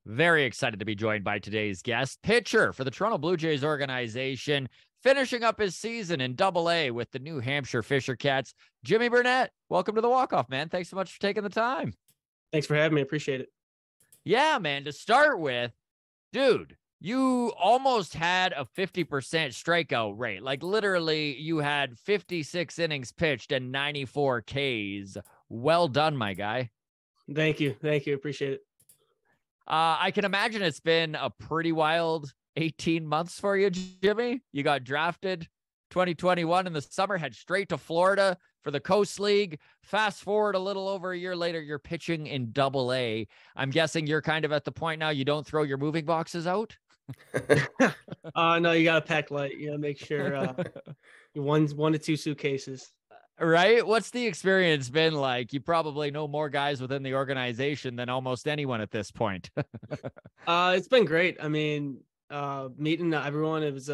Very excited to be joined by today's guest, pitcher for the Toronto Blue Jays organization, finishing up his season in Double-A with the New Hampshire Fisher Cats, Jimmy Burnette. Welcome to the Walk-Off, man. Thanks so much for taking the time. Thanks for having me. Appreciate it. Yeah, man. To start with, dude, you almost had a 50% strikeout rate. Like literally, you had 56 innings pitched and 94 Ks. Well done, my guy. Thank you. Appreciate it. I can imagine it's been a pretty wild 18 months for you, Jimmy. You got drafted 2021 in the summer, head straight to Florida for the Coast League. Fast forward a little over a year later, you're pitching in Double-A. I'm guessing you're kind of at the point now you don't throw your moving boxes out? No, you got to pack light. You got to make sure one to two suitcases. Right? What's the experience been like? You probably know more guys within the organization than almost anyone at this point. It's been great. I mean, meeting everyone. It was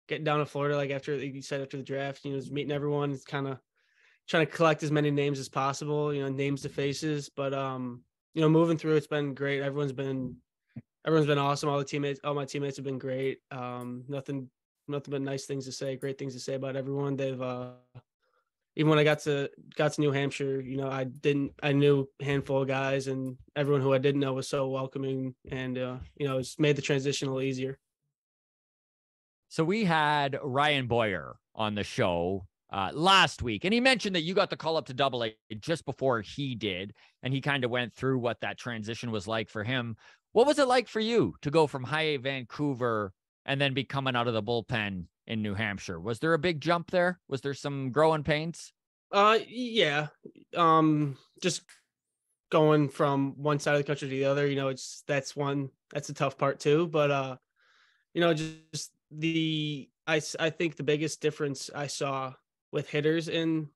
getting down to Florida, like after you said after the draft. You know, just meeting everyone. It's kind of trying to collect as many names as possible. You know, names to faces. But you know, moving through, it's been great. Everyone's been awesome. All my teammates have been great. Nothing but nice things to say. Great things to say about everyone. They've even when I got to New Hampshire, you know, I knew a handful of guys, and everyone who I didn't know was so welcoming, and you know, it's made the transition a little easier. So we had Ryan Boyer on the show last week, and he mentioned that you got the call up to Double-A just before he did, and he kind of went through what that transition was like for him. What was it like for you to go from High A Vancouver and then be coming out of the bullpen in New Hampshire? Was there a big jump there? Was there some growing pains? Yeah. Just going from one side of the country to the other, you know, that's a tough part too. But you know, just I think the biggest difference I saw with hitters in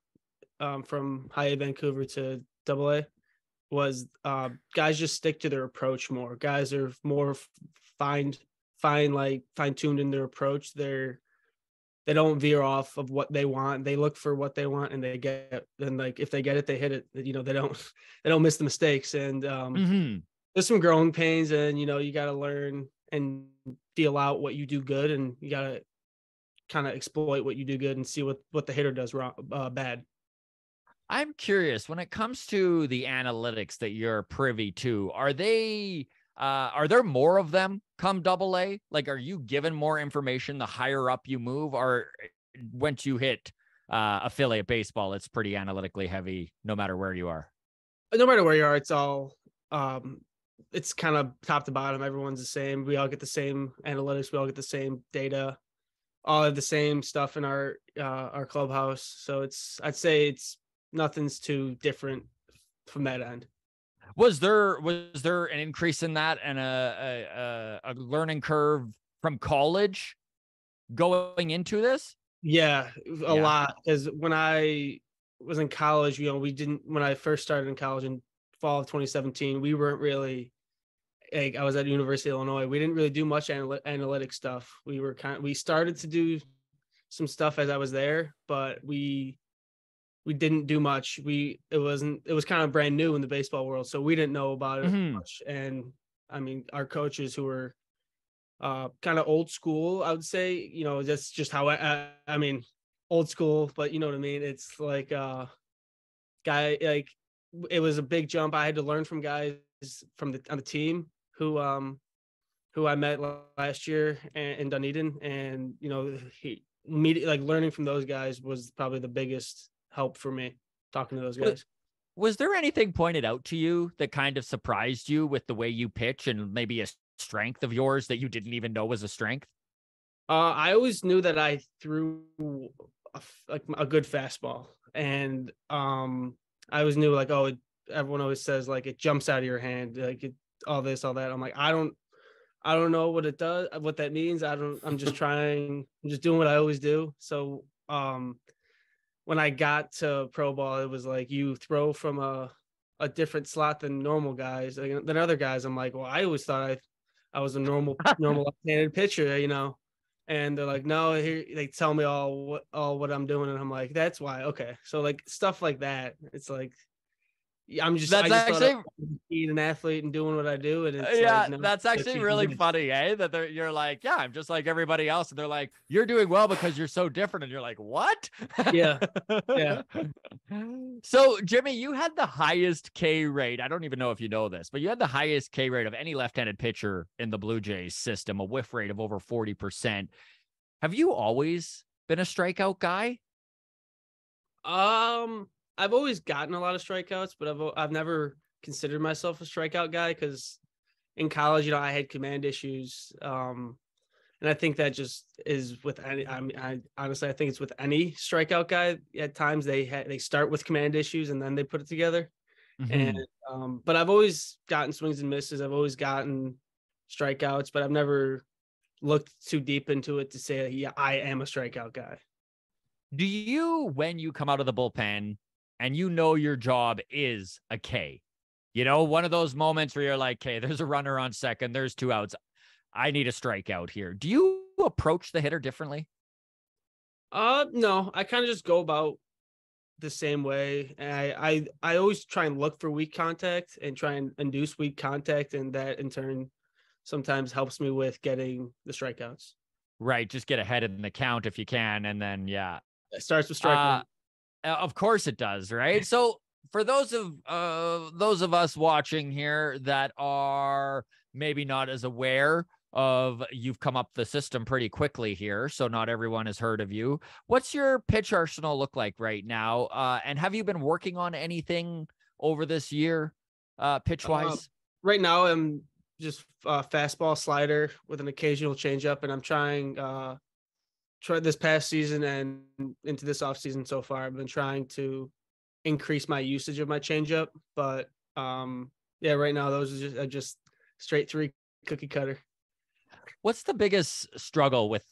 from High A Vancouver to Double-A was guys just stick to their approach more. Guys are more fine-tuned in their approach. They don't veer off of what they want. They look for what they want, and they get. And like if they get it, they hit it. You know, they don't miss the mistakes. And there's some growing pains, and you know, you got to learn and feel out what you do good, and you got to kind of exploit what you do good and see what the hitter does wrong, bad. I'm curious, when it comes to the analytics that you're privy to, are there more of them come Double-A? Like, are you given more information the higher up you move, or once you hit affiliate baseball, it's pretty analytically heavy no matter where you are? No matter where you are, it's all it's kind of top to bottom. Everyone's the same. We all get the same analytics. We all get the same data. All have the same stuff in our clubhouse. So I'd say nothing's too different from that end. Was there an increase in that and a learning curve from college going into this? Yeah, a lot. Because when I was in college, you know, when I first started in college in fall of 2017, we weren't really, like, I was at University of Illinois. We didn't really do much analytic stuff. We started to do some stuff as I was there, but we didn't do much. It was kind of brand new in the baseball world, so we didn't know about it much. And I mean, our coaches who were kind of old school, I would say, you know, that's just how I mean, old school, but you know what I mean? It's like it was a big jump. I had to learn from guys on the team who I met last year in Dunedin, and you know, learning from those guys was probably the biggest help for me, talking to those guys. Was there anything pointed out to you that kind of surprised you with the way you pitch, and maybe a strength of yours that you didn't even know was a strength? I always knew that I threw a good fastball, and I always knew, like, everyone always says, like, it jumps out of your hand, like all this, all that. I'm like, I don't know what it does, what that means. I'm just doing what I always do. So when I got to pro ball, it was like you throw from a different slot than normal guys, than other guys. I'm like, well, I always thought I was a normal left-handed pitcher, you know. And they're like, no, here they tell me all what I'm doing, and I'm like, that's why. Okay, so like stuff like that. It's like, being an athlete and doing what I do. And it's Yeah, like, no, that's actually really this. funny, eh? That you're like, yeah, I'm just like everybody else. And they're like, you're doing well because you're so different. And you're like, what? Yeah. Yeah. So, Jimmy, you had the highest K rate. I don't even know if you know this, but you had the highest K rate of any left-handed pitcher in the Blue Jays system, a whiff rate of over 40%. Have you always been a strikeout guy? I've always gotten a lot of strikeouts, but I've never considered myself a strikeout guy because in college, I had command issues. And I think that just is with any. I mean, I honestly, I think it's with any strikeout guy. At times, they start with command issues and then they put it together. And but I've always gotten swings and misses. I've always gotten strikeouts, but I've never looked too deep into it to say, yeah, I am a strikeout guy. Do you, when you come out of the bullpen and you know your job is a K, one of those moments where you're like, okay, there's a runner on second, there's 2 outs, I need a strikeout here. Do you approach the hitter differently? No, I kind of just go about the same way. I always try and look for weak contact and try and induce weak contact, and that in turn sometimes helps me with getting the strikeouts. Right, just get ahead in the count if you can, and then It starts with strike one. Of course it does, right? So for those of us watching here that are maybe not as aware of, you've come up the system pretty quickly here, so not everyone has heard of you. What's your pitch arsenal look like right now? And have you been working on anything over this year, pitch wise? Right now, I'm just fastball, slider with an occasional changeup, and I'm trying this past season and into this off season so far. I've been trying to increase my usage of my changeup, but yeah, right now those are just straight 3 cookie cutter. What's the biggest struggle with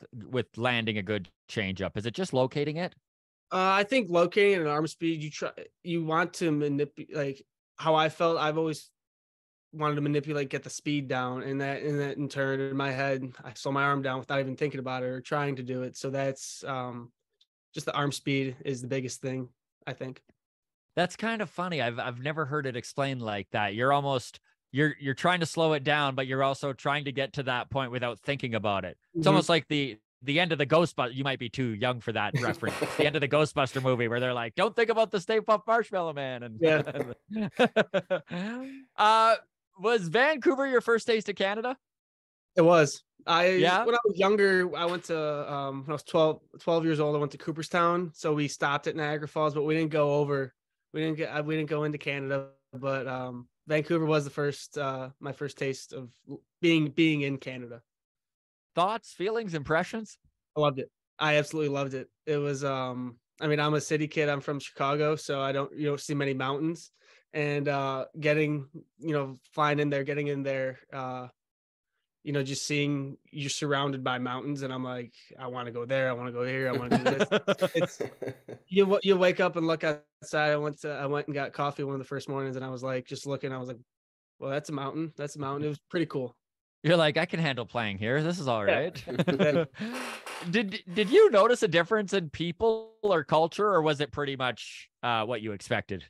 landing a good changeup? Is it just locating it? I think locating an arm speed, you want to manipulate, like how I felt. I've always wanted to manipulate, get the speed down, and that in turn in my head, I slow my arm down without even thinking about it or trying to do it. So that's just the arm speed is the biggest thing, I think. That's kind of funny. I've never heard it explained like that. You're almost you're trying to slow it down, but you're also trying to get to that point without thinking about it. It's almost like the end of the Ghostbuster. You might be too young for that reference. The end of the Ghostbuster movie where they're like, "Don't think about the Stay Puft Marshmallow Man." And yeah. Was Vancouver your first taste of Canada? It was. When I was younger, I went to when I was 12 years old, I went to Cooperstown. So we stopped at Niagara Falls, but we didn't go over. We didn't go into Canada, but Vancouver was the first my first taste of being in Canada. Thoughts, feelings, impressions? I loved it. I absolutely loved it. It was I mean, I'm a city kid. I'm from Chicago, so you don't see many mountains. And flying in there, getting in there, just seeing you're surrounded by mountains, and I'm like, I want to go there, I want to go here, I want to do this. It's you wake up and look outside. I went and got coffee one of the first mornings, and I was like, just looking, I was like, well, that's a mountain. It was pretty cool. You're like, I can handle playing here. This is all right. Yeah. Did you notice a difference in people or culture, or was it pretty much what you expected?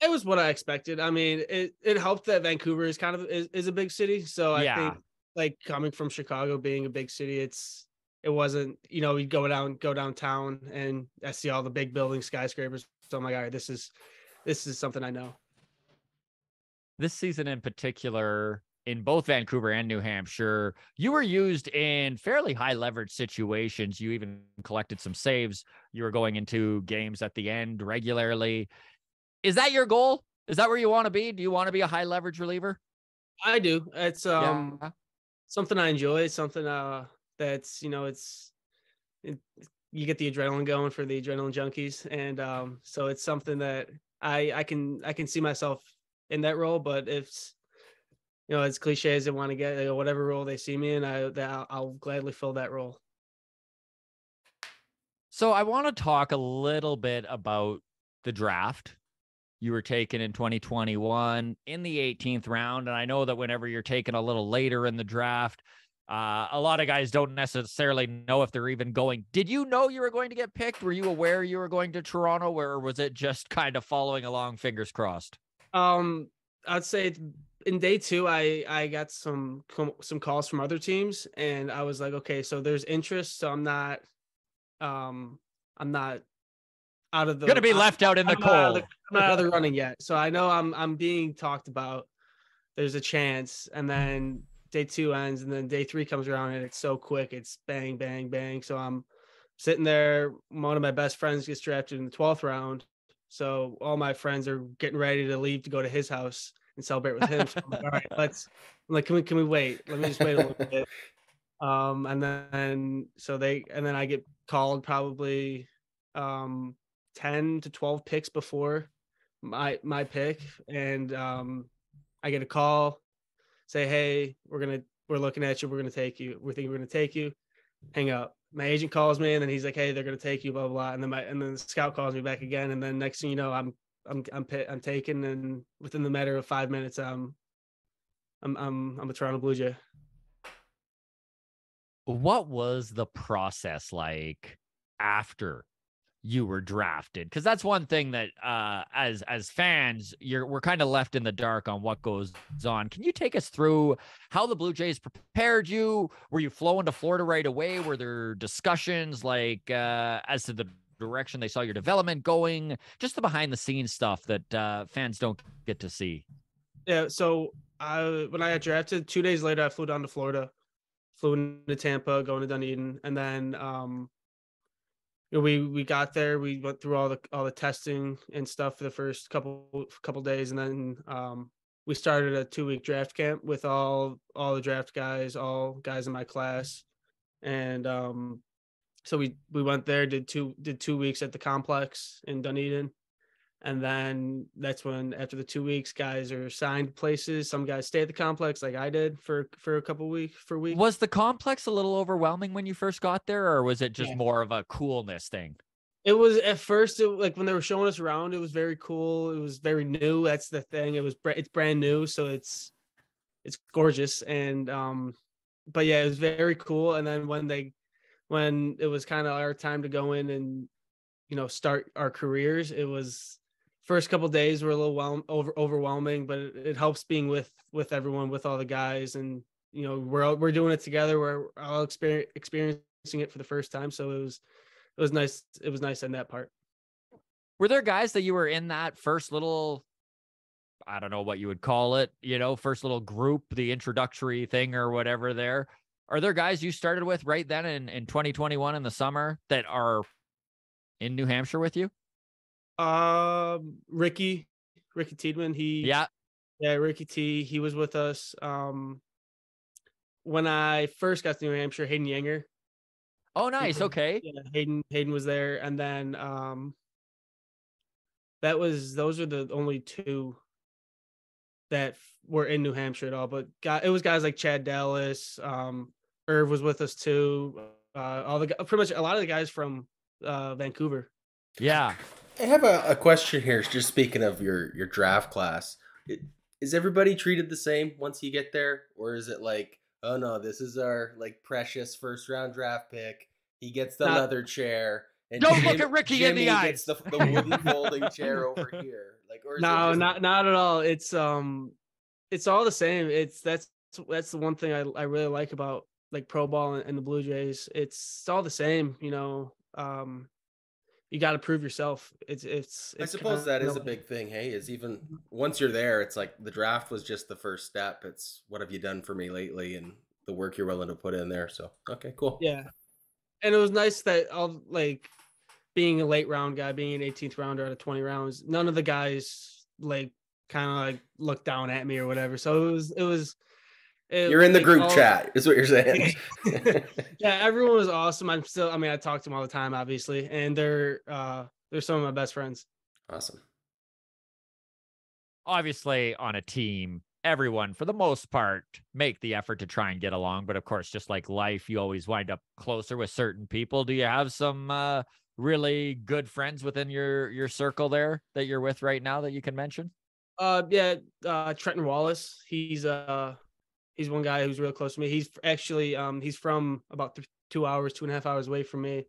It was what I expected. I mean, it helped that Vancouver is kind of is a big city. So I think, like, coming from Chicago, being a big city, it wasn't, you go downtown and I see all the big buildings, skyscrapers. So I'm like, all right, this is something I know. This season in particular, in both Vancouver and New Hampshire, you were used in fairly high leverage situations. You even collected some saves. You were going into games at the end regularly. Is that your goal? Is that where you want to be? Do you want to be a high leverage reliever? I do. It's something I enjoy. It's something that's, you get the adrenaline going for the adrenaline junkies. And so it's something that I can see myself in that role, but it's, as cliche as they want to get, whatever role they see me in, I'll gladly fill that role. So I want to talk a little bit about the draft. You were taken in 2021 in the 18th round. And I know that whenever you're taken a little later in the draft, a lot of guys don't necessarily know if they're even going. Did you know you were going to get picked? Were you aware you were going to Toronto, or was it just kind of following along, fingers crossed? I'd say in day 2, I got some calls from other teams, and I was like, okay, so there's interest, so um I'm not out of Gonna the be left out in the cold. I'm not out of the running yet. So I know I'm being talked about. There's a chance, and then day 2 ends, and then day 3 comes around, and it's so quick. It's bang, bang, bang. So I'm sitting there. One of my best friends gets drafted in the 12th round. So all my friends are getting ready to leave to go to his house and celebrate with him. So I'm like, all right, I'm like, can we wait? Let me just wait a little bit. And then I get called probably 10 to 12 picks before my pick, and I get a call, say, hey, we're looking at you, we're gonna take you, we think we're gonna take you. Hang up. My agent calls me, and then he's like, hey, they're gonna take you, blah blah, blah. And then the scout calls me back again, and then next thing you know, I'm taken, and within the matter of 5 minutes, I'm a Toronto Blue Jay. What was the process like after you were drafted? Because that's one thing that as fans, we're kind of left in the dark on what goes on. Can you take us through how the Blue Jays prepared you? Were you flowing to Florida right away? Were there discussions like as to the direction they saw your development going? Just the behind the scenes stuff that fans don't get to see. Yeah, so when I got drafted, 2 days later, I flew down to Florida, flew into Tampa, going to Dunedin, and then we got there. We went through all the testing and stuff for the first couple days, and then we started a 2-week draft camp with all the draft guys, all guys in my class, and so we went there, did 2 weeks at the complex in Dunedin. And then that's when, after the 2 weeks, guys are assigned places. Some guys stay at the complex, like I did for a couple weeks. Was the complex a little overwhelming when you first got there, or was it just Yeah. more of a coolness thing? It was at first, like when they were showing us around, it was very cool. It was very new. That's the thing. It's brand new, so it's gorgeous. And but yeah, it was very cool. And then when it was kind of our time to go in and start our careers, it was first couple days were a little overwhelming, but it helps being with everyone, with all the guys, and we're doing it together. We're all experiencing it for the first time, so it was nice. It was nice in that part. Were there guys that you were in that first little, I don't know what you would call it, first little group, the introductory thing or whatever there? Are there guys you started with right then in 2021 in the summer that are in New Hampshire with you? Ricky Tiedemann. Yeah. Ricky T. He was with us. When I first got to New Hampshire, Hayden Yanger. Oh, nice. Okay. Yeah, Hayden was there, and then those are the only 2 that were in New Hampshire at all. But it was guys like Chad Dallas. Irv was with us too. Pretty much a lot of the guys from Vancouver. Yeah. I have a question here. Just speaking of your draft class, is everybody treated the same once you get there, or is it like, oh no, this is our like precious first round draft pick. He gets the leather chair, and don't look at Ricky Jimmy in the eyes. Gets the wooden folding chair over here. Like, or is No, it not at all. It's all the same. That's the one thing I really like about like pro ball and the Blue Jays. It's all the same. You got to prove yourself. It's I suppose that is a big thing. Hey, is even once you're there, it's like the draft was just the first step. It's what have you done for me lately, and the work you're willing to put in there. So okay, cool. Yeah, and it was nice that like being a late round guy, being an 18th rounder out of 20 rounds, none of the guys like kind of like looked down at me or whatever. So it was. You're in the group chat, is what you're saying. Yeah, everyone was awesome. I talk to them all the time, obviously, and they're some of my best friends. Awesome. Obviously, on a team, everyone, for the most part, make the effort to try and get along. But of course, just like life, you always wind up closer with certain people. Do you have some really good friends within your circle there that you're with right now that you can mention? Trenton Wallace. He's one guy who's real close to me. He's actually he's from about 2.5 hours away from me,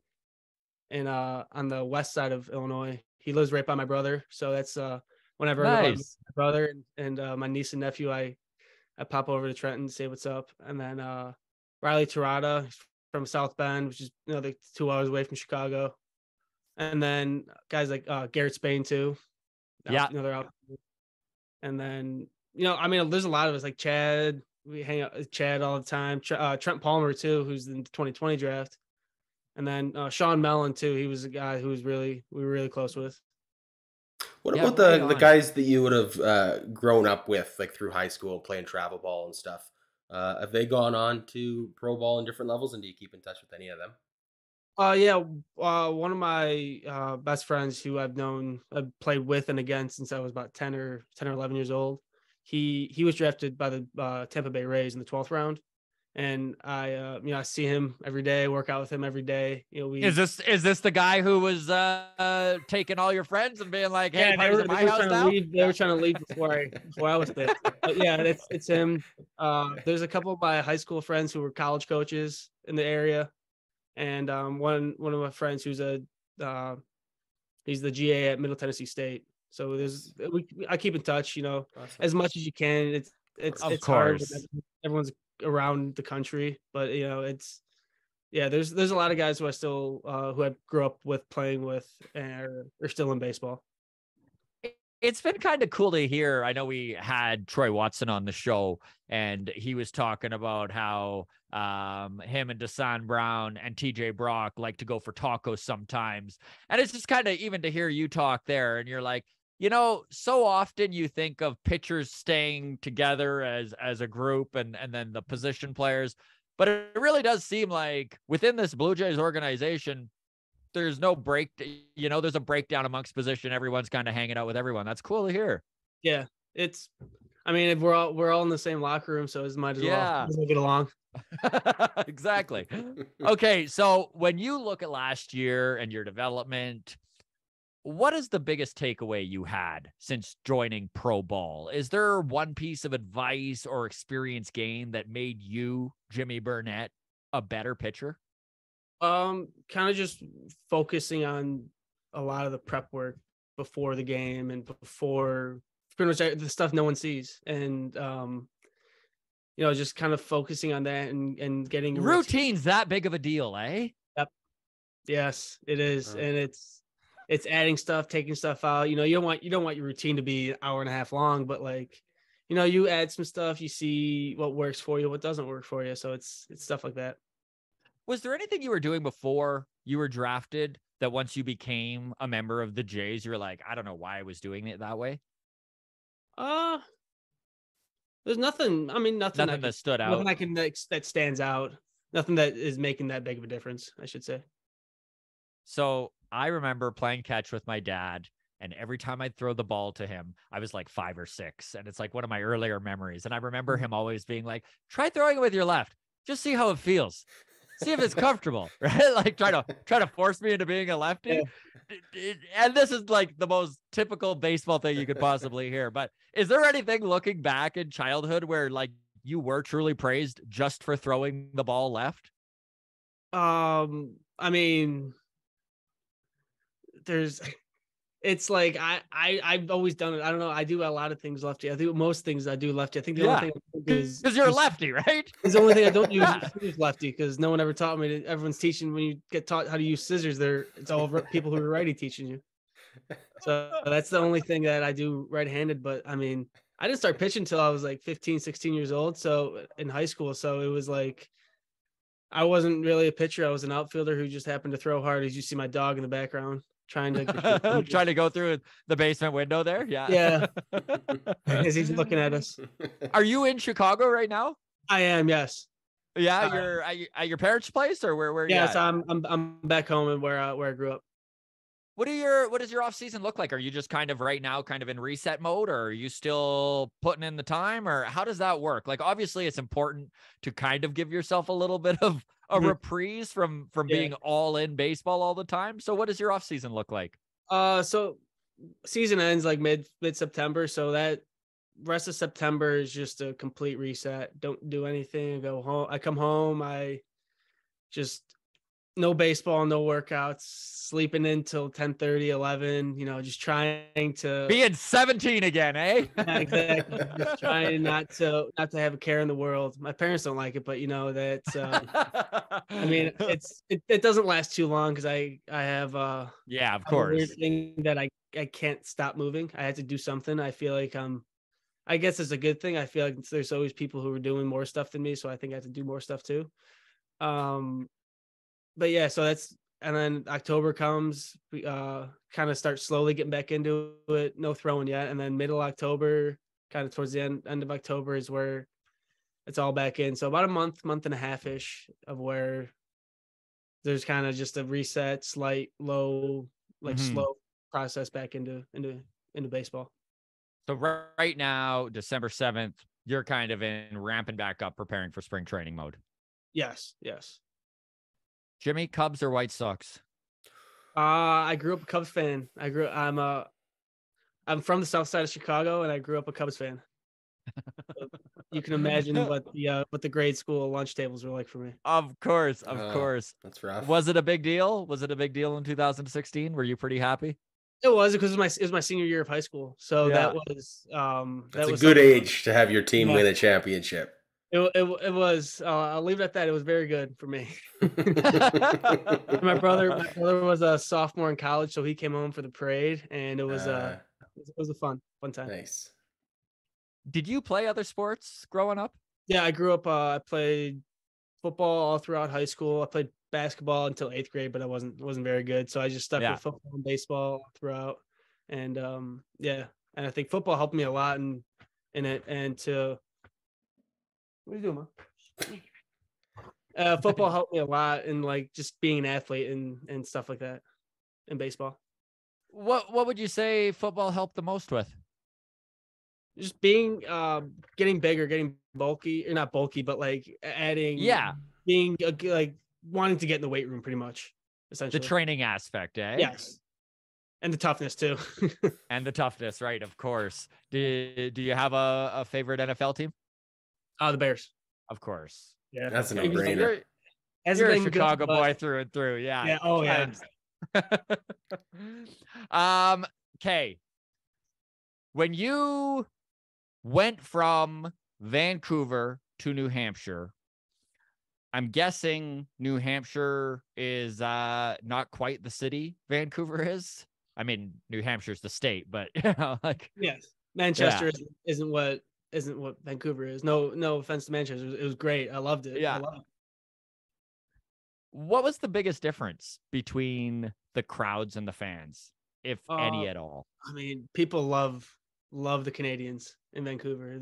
and on the west side of Illinois. He lives right by my brother, so that's whenever I go with Nice. my brother and my niece and nephew, I pop over to Trenton, say what's up. And then Riley Terada from South Bend, which is like 2 hours away from Chicago. And then guys like Garrett Spain too. Yeah. They're out. And then, I mean, there's a lot of us like Chad. We hang out with Chad all the time. Trent Palmer too, who's in the 2020 draft. And then Sean Mellon too. He was a guy who we were really close with. What Yeah, about right the on. guys that you would have grown up with, like through high school, playing travel ball and stuff? Have they gone on to pro ball in different levels, and do you keep in touch with any of them? Yeah. One of my best friends who I've played with and against since I was about 10 or 11 years old. He was drafted by the Tampa Bay Rays in the 12th round. And I see him every day, work out with him every day. Is this the guy who was taking all your friends and being like, "Hey, yeah, party's at my house now"? They were trying to leave before I was there. But yeah, it's him. There's a couple of my high school friends who were college coaches in the area, and one of my friends who's he's the GA at Middle Tennessee State. So I keep in touch, Awesome. as much as you can. It's Of hard course. when everyone's around the country, but there's a lot of guys who I still who I grew up with playing with and are still in baseball. It's been kind of cool to hear. I know we had Troy Watson on the show, and he was talking about how him and Desan Brown and TJ Brock like to go for tacos sometimes. And it's just kind of even to hear you talk there, and you're like, so often you think of pitchers staying together as a group and then the position players, but it really does seem like within this Blue Jays organization, there's no break, there's a breakdown amongst position. Everyone's kind of hanging out with everyone. That's cool to hear. Yeah, I mean, if we're all in the same locker room, so it might as well get along. Exactly. Okay, so when you look at last year and your development, what is the biggest takeaway you had since joining pro ball? Is there one piece of advice or experience gained that made you, Jimmy Burnette, a better pitcher? Kind of just focusing on a lot of the prep work before the game and before pretty much the stuff no one sees. And, just kind of focusing on that and getting routine's that big of a deal, eh? Yep. Yes, it is. And it's adding stuff, taking stuff out. You don't want your routine to be an hour and a half long, but you add some stuff, you see what works for you, what doesn't work for you. So it's stuff like that. Was there anything you were doing before you were drafted that once you became a member of the Jays, you were like, I don't know why I was doing it that way? There's nothing. I mean, nothing that stood out. Nothing I can that stands out. Nothing that is making that big of a difference, I should say. So I remember playing catch with my dad, and every time I'd throw the ball to him, I was like 5 or 6. And it's like one of my earlier memories. And I remember him always being like, try throwing it with your left. Just see how it feels. See if it's comfortable, right? Like try to force me into being a lefty. Yeah. And this is like the most typical baseball thing you could possibly hear. But is there anything looking back in childhood where like you were truly praised just for throwing the ball left? I mean, it's like I've always done it. I don't know. I do a lot of things lefty. I do most things I do lefty. I think the only thing is because you're a lefty, right? It's the only thing I don't use is lefty because no one ever taught me. Everyone's teaching when you get taught how to use scissors. It's all people who are righty teaching you. So that's the only thing that I do right-handed. But I mean, I didn't start pitching until I was like 15, 16 years old. So in high school, so it was like I wasn't really a pitcher. I was an outfielder who just happened to throw hard. As you see my dog in the background. Trying to go through the basement window there. Yeah. As he's looking at us. Are you in Chicago right now? I am. Yes. Yeah. You're at your parents' place or where? Yes, I'm back home and where I grew up. What does your off season look like? Are you just kind of right now kind of in reset mode, or are you still putting in the time, or how does that work? Like, obviously it's important to kind of give yourself a little bit of a reprise from being all in baseball all the time. So what does your off season look like? So season ends like mid September. So that rest of September is just a complete reset. Don't do anything. I go home. I come home. I just no baseball, no workouts, sleeping in till 10:30, 11, just trying to Being 17 again, eh? yeah, exactly. Just trying not to have a care in the world. My parents don't like it, but that's I mean, it doesn't last too long because I have Yeah, of I have a weird course. thing that I can't stop moving. I had to do something. I feel like I guess it's a good thing. I feel like there's always people who are doing more stuff than me, so I think I have to do more stuff too. Um, but yeah, so and then October comes, we kind of start slowly getting back into it. No throwing yet, and then middle October, kind of towards the end of October is where it's all back in. So about a month and a half ish of where there's kind of just a reset, slight, low, like Mhm. slow process back into baseball. So right now, December 7th, you're kind of in ramping back up, preparing for spring training mode. Yes, yes. Jimmy, Cubs or White Sox? I grew up a Cubs fan. I'm from the south side of Chicago, and I grew up a Cubs fan. So you can imagine what the grade school lunch tables were like for me. Of course, of course. That's rough. Was it a big deal? Was it a big deal in 2016? Were you pretty happy? It was because it was my senior year of high school, so Yeah. That's a was good something- age to have your team Yeah. win a championship. It was. I'll leave it at that. It was very good for me. My brother was a sophomore in college, so he came home for the parade, and it was a fun time. Nice. Did you play other sports growing up? Yeah, I grew up. I played football all throughout high school. I played basketball until 8th grade, but I wasn't very good. So I just stuck Yeah. with football and baseball throughout. And yeah, and I think football helped me a lot in it. And to what are you doing, man? Football helped me a lot in like just being an athlete and stuff like that. In baseball, What would you say football helped the most with? just being getting bigger, getting bulky, or not bulky, but like adding, Yeah, being like wanting to get in the weight room, pretty much, the essentially. training aspect, eh? Yes, and the toughness too. And the toughness, right? Of course. Do you have a favorite NFL team? The Bears. Of course. Yeah, That's a Even though no-brainer. hasn't You're a been good, Chicago but- boy through and through. Yeah. Yeah. Oh yeah. Okay. When you went from Vancouver to New Hampshire, I'm guessing New Hampshire is not quite the city Vancouver is. I mean, New Hampshire's the state, but like Yes, Manchester isn't what Vancouver is. No offense to Manchester. It was great. I loved it. Yeah. I loved it. what was the biggest difference between the crowds and the fans, if any Uh, at all? I mean, people love the Canadians in Vancouver.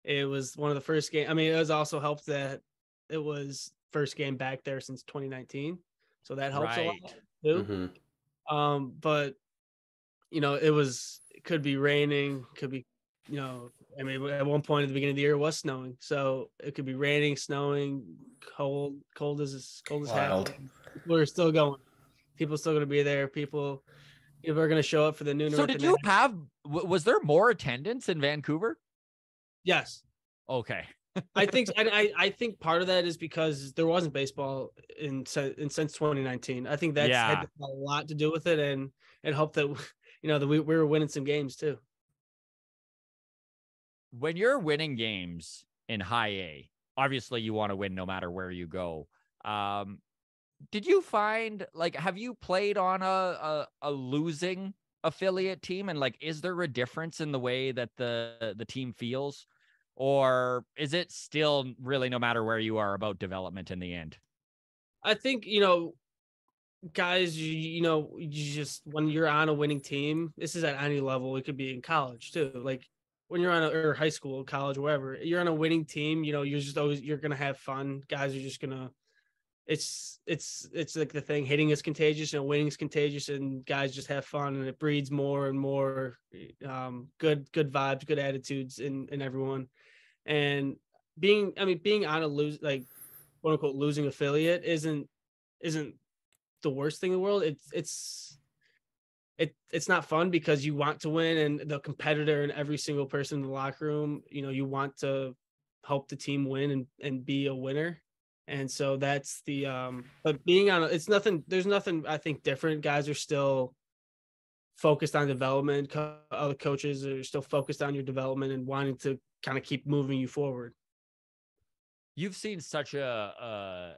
It was one of the first game. I mean, it was also helped that it was first game back there since 2019, so that helps a lot Right. too. Mhm. But it could be raining, could be, I mean, at one point at the beginning of the year it was snowing, so it could be raining, snowing, cold as heck. Wild. People are still going. People are still going to be there. People are going to show up for the noon. So did you have, was there more attendance in Vancouver? Yes. Okay. I think I think part of that is because there wasn't baseball since 2019. I think that's Yeah. had a lot to do with it, and it helped that that we were winning some games too. When you're winning games in high A, obviously you want to win no matter where you go. Did you find, like, have you played on a losing affiliate team, and like, is there a difference in the way that the team feels, or is it still really no matter where you are about development in the end? I think guys, you just when you're on a winning team, this is at any level. It could be in college too. Like when you're on or high school, college, wherever you're on a winning team, you're just always you're gonna have fun. Guys are just gonna. It's like the thing. Hitting is contagious, winning is contagious, and guys just have fun, and it breeds more and more good vibes, good attitudes in everyone. And being on a quote unquote losing affiliate isn't the worst thing in the world. It's not fun because you want to win, and the competitor and every single person in the locker room, you want to help the team win and be a winner. And so that's the but being on it's nothing, there's nothing I think different. Guys are still focused on development. Other coaches are still focused on your development and wanting to kind of keep moving you forward. You've seen such a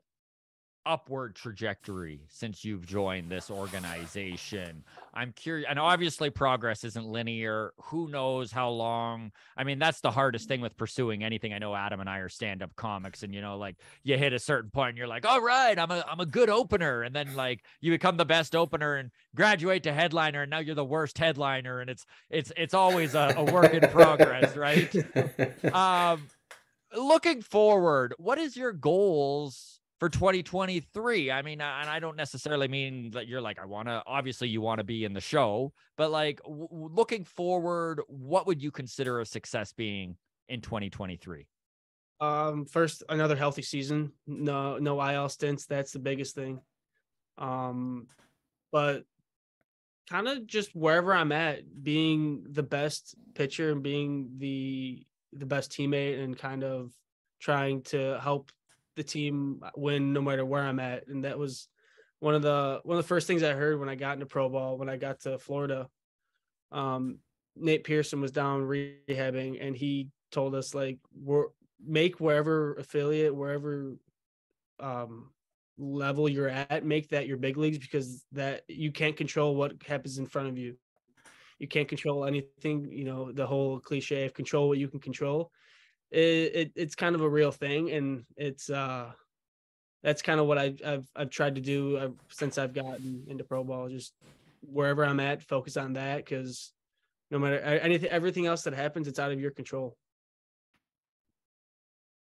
upward trajectory since you've joined this organization. I'm curious, and obviously progress isn't linear. Who knows how long? I mean, that's the hardest thing with pursuing anything. I know Adam and I are stand-up comics, and like you hit a certain point and you're like, all right, I'm a good opener. And then like you become the best opener and graduate to headliner, and now you're the worst headliner. And it's always a work in progress, right? Looking forward, what is your goals for 2023? I mean, and I don't necessarily mean that you're like, obviously you want to be in the show, but like looking forward, what would you consider a success being in 2023? First, another healthy season. No IL stints. That's the biggest thing. But kind of just wherever I'm at, being the best pitcher and being the best teammate and kind of trying to help the team win no matter where I'm at. And that was one of the first things I heard when I got into pro ball, when I got to Florida. Nate Pearson was down rehabbing, and he told us like, make wherever affiliate, wherever level you're at, make that your big leagues, because that you can't control what happens in front of you. You can't control anything, the whole cliche of control what you can control. It's kind of a real thing, and it's that's kind of what I've tried to do since I've gotten into pro ball. Just wherever I'm at, focus on that, because no matter everything else that happens, it's out of your control.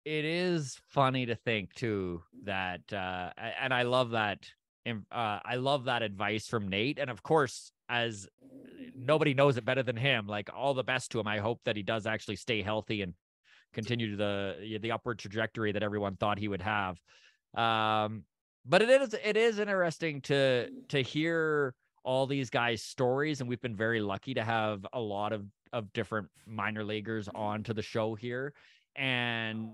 It is funny to think too that, and I love that. I love that advice from Nate, and of course, as nobody knows it better than him, like all the best to him. I hope that he does actually stay healthy and continue the upward trajectory that everyone thought he would have. But it is interesting to hear all these guys' stories, and we've been very lucky to have a lot of different minor leaguers onto the show here, and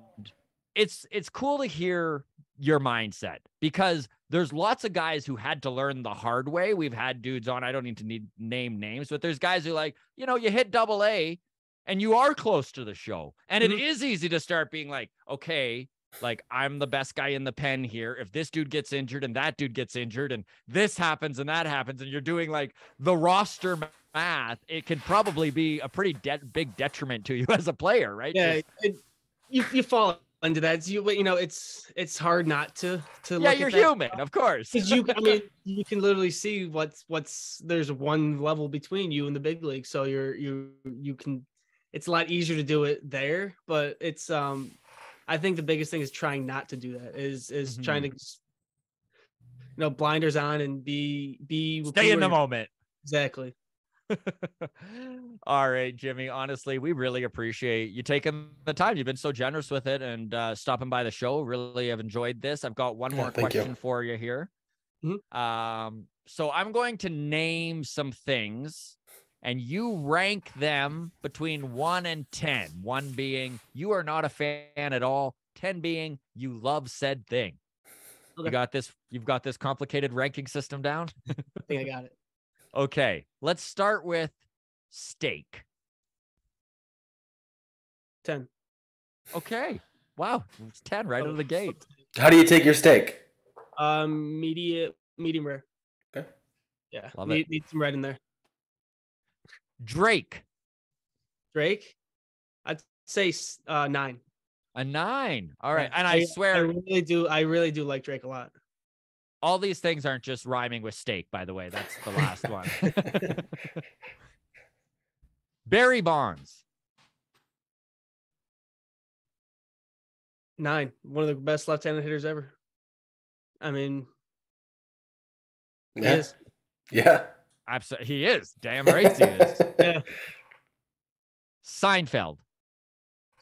it's cool to hear your mindset, because there's lots of guys who had to learn the hard way. We've had dudes on, I don't need to name names, but there's guys who like, you hit AA and you are close to the show. And it is easy to start being like, okay, like I'm the best guy in the pen here. If this dude gets injured and that dude gets injured and this happens and that happens, and you're doing like the roster math, it could probably be a pretty big detriment to you as a player, right? Yeah, you fall into that. It's hard not to yeah, you're human, of course. Because you can literally see what's there's one level between you and the big league, so you can. It's a lot easier to do it there, but it's I think the biggest thing is trying not to do that. Is trying to blinders on and be stay in the moment. Exactly. All right, Jimmy, honestly, we really appreciate you taking the time. You've been so generous with it and stopping by the show. Really have enjoyed this. I've got one more question for you here. Mm-hmm. So I'm going to name some things and you rank them between 1 and 10. 1 being you are not a fan at all, 10 being you love said thing. Okay. You've got this complicated ranking system down? I think I got it. Okay, let's start with steak. 10. Okay. Wow, it's 10 right out of the gate. How do you take your steak? Medium rare. Okay. Yeah. Love it. Need some red in there. Drake. I'd say 9. A 9. All right. Yeah, And I swear I really do like Drake a lot. All these things aren't just rhyming with steak, by the way. That's the last one. Barry Bonds. 9. One of the best left-handed hitters ever. I mean, yeah. He is. Yeah. Absolutely. He is. Damn right he is. Yeah. Seinfeld.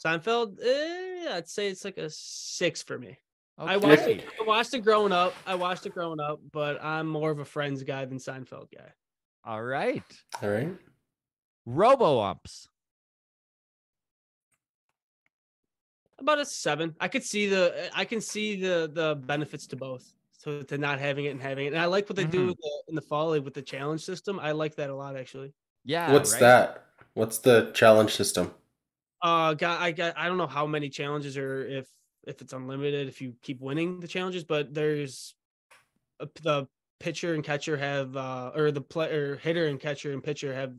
I'd say it's like a 6 for me. Okay. I watched it growing up, but I'm more of a Friends guy than Seinfeld guy. All right. Robo-umps. About a 7. I can see the benefits to both. So to not having it and having it. And I like what they do in the fall with the challenge system. I like that a lot, actually. Yeah. What's that? What's the challenge system? I don't know how many challenges or if it's unlimited if you keep winning the challenges, but there's the pitcher and catcher have or the player hitter and catcher and pitcher have,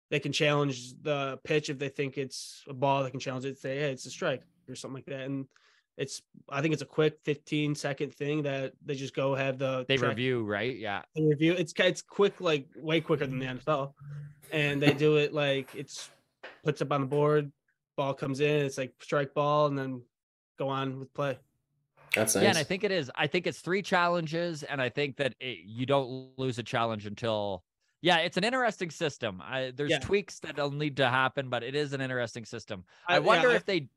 they can challenge the pitch if they think it's a ball. They can challenge it, say, hey, it's a strike or something like that. And I think it's a quick 15-second thing that they just go have they review, right? Yeah. They review. It's quick, like way quicker than the NFL. And they do it like it's puts up on the board, ball comes in, it's like strike ball, and then go on with play. That's nice. Yeah, and I think it is. I think it's 3 challenges, and I think that you don't lose a challenge until. Yeah, it's an interesting system. There's tweaks that'll need to happen, but it is an interesting system. I wonder if they.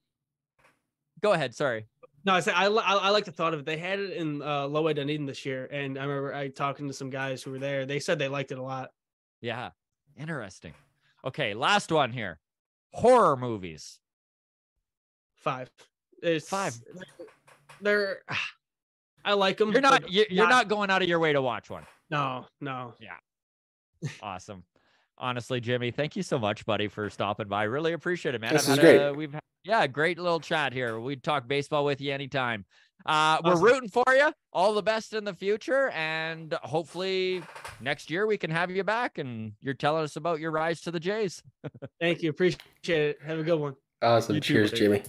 Go ahead. Sorry. No, I like the thought of it. They had it in Low A Dunedin this year, and I remember talking to some guys who were there. They said they liked it a lot. Yeah, interesting. Okay, last one here. Horror movies. 5. It's 5. They're. I like them. You're not going out of your way to watch one. No. Yeah. Awesome. Honestly, Jimmy, thank you so much, buddy, for stopping by. Really appreciate it, man. This is great. We've had a great little chat here. We'd talk baseball with you anytime. We're rooting for you. All the best in the future, and hopefully next year we can have you back and you're telling us about your rise to the Jays. Thank you. Appreciate it. Have a good one. Awesome. Cheers, Jimmy.